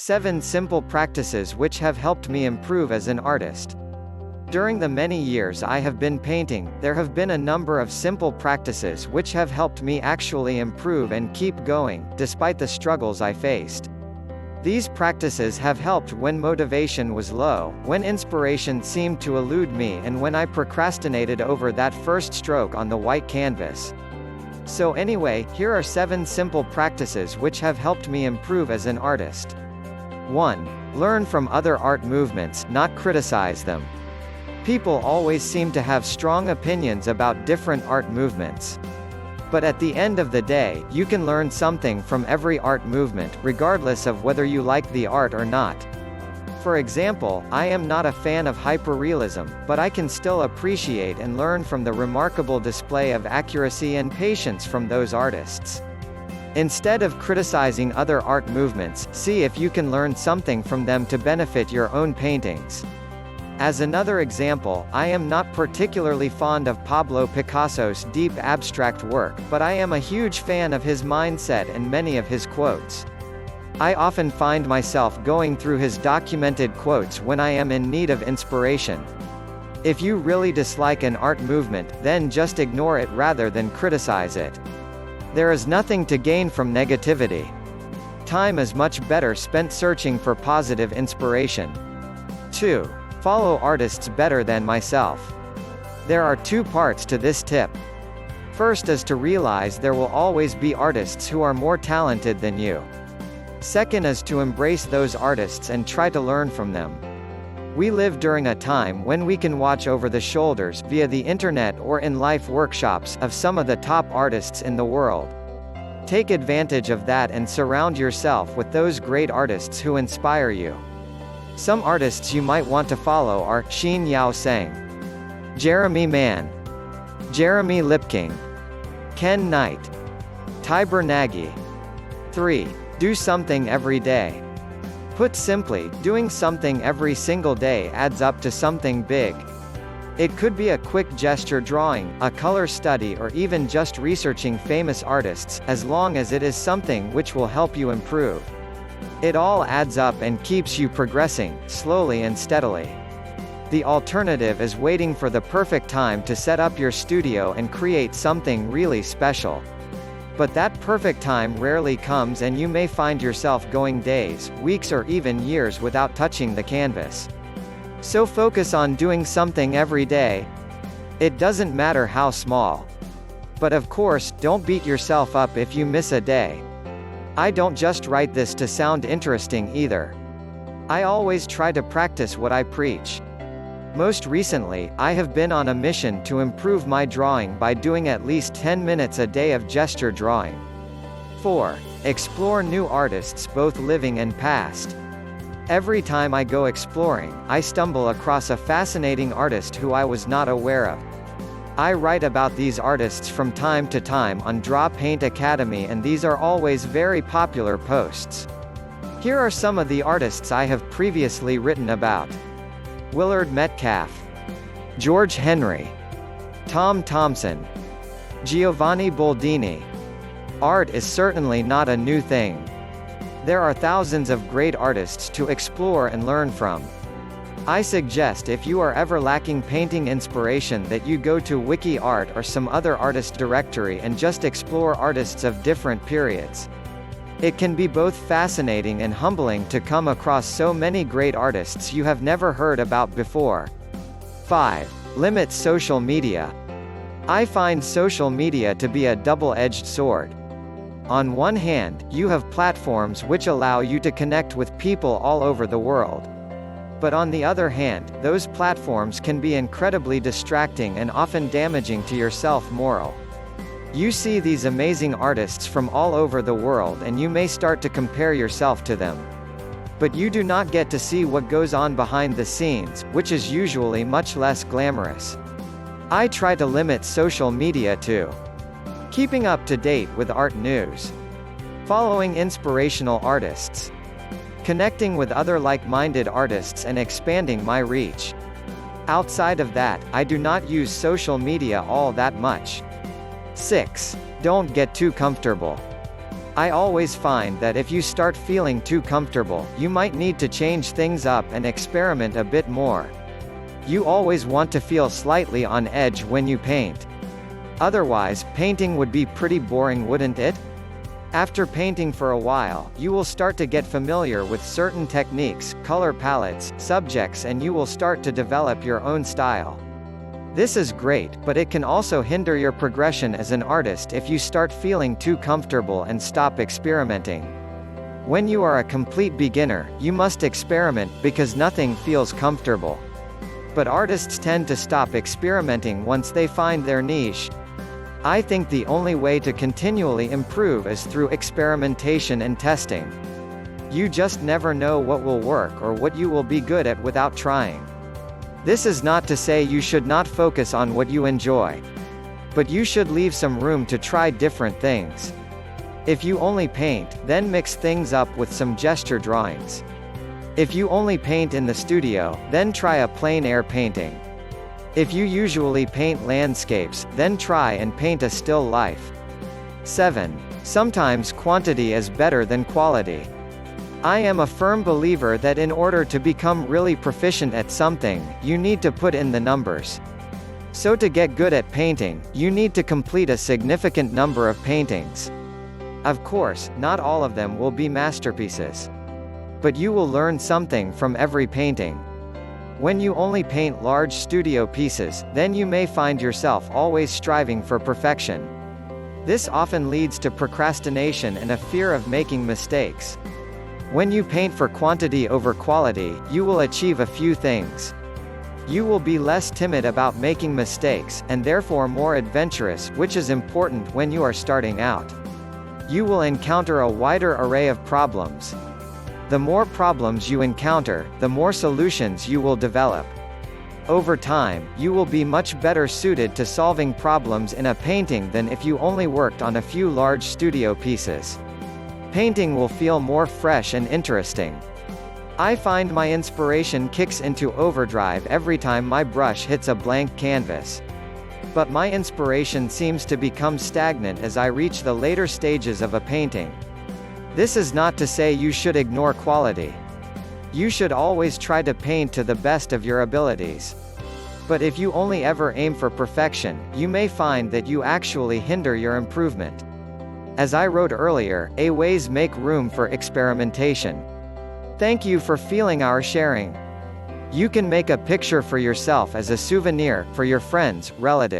7 simple practices which have helped me improve as an artist. During the many years I have been painting, there have been a number of simple practices which have helped me actually improve and keep going, despite the struggles I faced. These practices have helped when motivation was low, when inspiration seemed to elude me, and when I procrastinated over that first stroke on the white canvas. So anyway, here are 7 simple practices which have helped me improve as an artist. 1. Learn from other art movements, not criticize them. People always seem to have strong opinions about different art movements. But at the end of the day, you can learn something from every art movement, regardless of whether you like the art or not. For example, I am not a fan of hyperrealism, but I can still appreciate and learn from the remarkable display of accuracy and patience from those artists. Instead of criticizing other art movements, see if you can learn something from them to benefit your own paintings. As another example, I am not particularly fond of Pablo Picasso's deep abstract work, but I am a huge fan of his mindset and many of his quotes. I often find myself going through his documented quotes when I am in need of inspiration. If you really dislike an art movement, then just ignore it rather than criticize it. There is nothing to gain from negativity. Time is much better spent searching for positive inspiration. 2. Follow artists better than myself. There are 2 parts to this tip. First is to realize there will always be artists who are more talented than you. Second is to embrace those artists and try to learn from them. We live during a time when we can watch over the shoulders, via the internet or in live workshops, of some of the top artists in the world. Take advantage of that and surround yourself with those great artists who inspire you. Some artists you might want to follow are Xin Yao Sang, Jeremy Mann, Jeremy Lipking, Ken Knight, Tibor Nagy. 3. Do something every day. Put simply, doing something every single day adds up to something big. It could be a quick gesture drawing, a color study, or even just researching famous artists, as long as it is something which will help you improve. It all adds up and keeps you progressing, slowly and steadily. The alternative is waiting for the perfect time to set up your studio and create something really special. But that perfect time rarely comes, and you may find yourself going days, weeks, or even years without touching the canvas. So focus on doing something every day. It doesn't matter how small. But of course, don't beat yourself up if you miss a day. I don't just write this to sound interesting either. I always try to practice what I preach. Most recently, I have been on a mission to improve my drawing by doing at least 10 minutes a day of gesture drawing. 4. Explore new artists, both living and past. Every time I go exploring, I stumble across a fascinating artist who I was not aware of. I write about these artists from time to time on Draw Paint Academy, and these are always very popular posts. Here are some of the artists I have previously written about. Willard Metcalf, George Henry, Tom Thompson, Giovanni Boldini. Art is certainly not a new thing. There are thousands of great artists to explore and learn from. I suggest if you are ever lacking painting inspiration that you go to WikiArt or some other artist directory and just explore artists of different periods. It can be both fascinating and humbling to come across so many great artists you have never heard about before. 5. Limit social media. I find social media to be a double-edged sword. On one hand, you have platforms which allow you to connect with people all over the world. But on the other hand, those platforms can be incredibly distracting and often damaging to your self-moral. You see these amazing artists from all over the world and you may start to compare yourself to them. But you do not get to see what goes on behind the scenes, which is usually much less glamorous. I try to limit social media to keeping up to date with art news, following inspirational artists, connecting with other like-minded artists, and expanding my reach. Outside of that, I do not use social media all that much. 6. Don't get too comfortable. I always find that if you start feeling too comfortable, you might need to change things up and experiment a bit more. You always want to feel slightly on edge when you paint. Otherwise, painting would be pretty boring, wouldn't it? After painting for a while, you will start to get familiar with certain techniques, color palettes, subjects, and you will start to develop your own style. This is great, but it can also hinder your progression as an artist if you start feeling too comfortable and stop experimenting. When you are a complete beginner, you must experiment, because nothing feels comfortable. But artists tend to stop experimenting once they find their niche. I think the only way to continually improve is through experimentation and testing. You just never know what will work or what you will be good at without trying. This is not to say you should not focus on what you enjoy. But you should leave some room to try different things. If you only paint, then mix things up with some gesture drawings. If you only paint in the studio, then try a plein air painting. If you usually paint landscapes, then try and paint a still life. 7. Sometimes quantity is better than quality. I am a firm believer that in order to become really proficient at something, you need to put in the numbers. So to get good at painting, you need to complete a significant number of paintings. Of course, not all of them will be masterpieces. But you will learn something from every painting. When you only paint large studio pieces, then you may find yourself always striving for perfection. This often leads to procrastination and a fear of making mistakes. When you paint for quantity over quality, you will achieve a few things. You will be less timid about making mistakes, and therefore more adventurous, which is important when you are starting out. You will encounter a wider array of problems. The more problems you encounter, the more solutions you will develop. Over time, you will be much better suited to solving problems in a painting than if you only worked on a few large studio pieces. Painting will feel more fresh and interesting. I find my inspiration kicks into overdrive every time my brush hits a blank canvas. But my inspiration seems to become stagnant as I reach the later stages of a painting. This is not to say you should ignore quality. You should always try to paint to the best of your abilities. But if you only ever aim for perfection, you may find that you actually hinder your improvement. As I wrote earlier, always make room for experimentation. Thank you for feeling our sharing. You can make a picture for yourself as a souvenir, for your friends, relatives.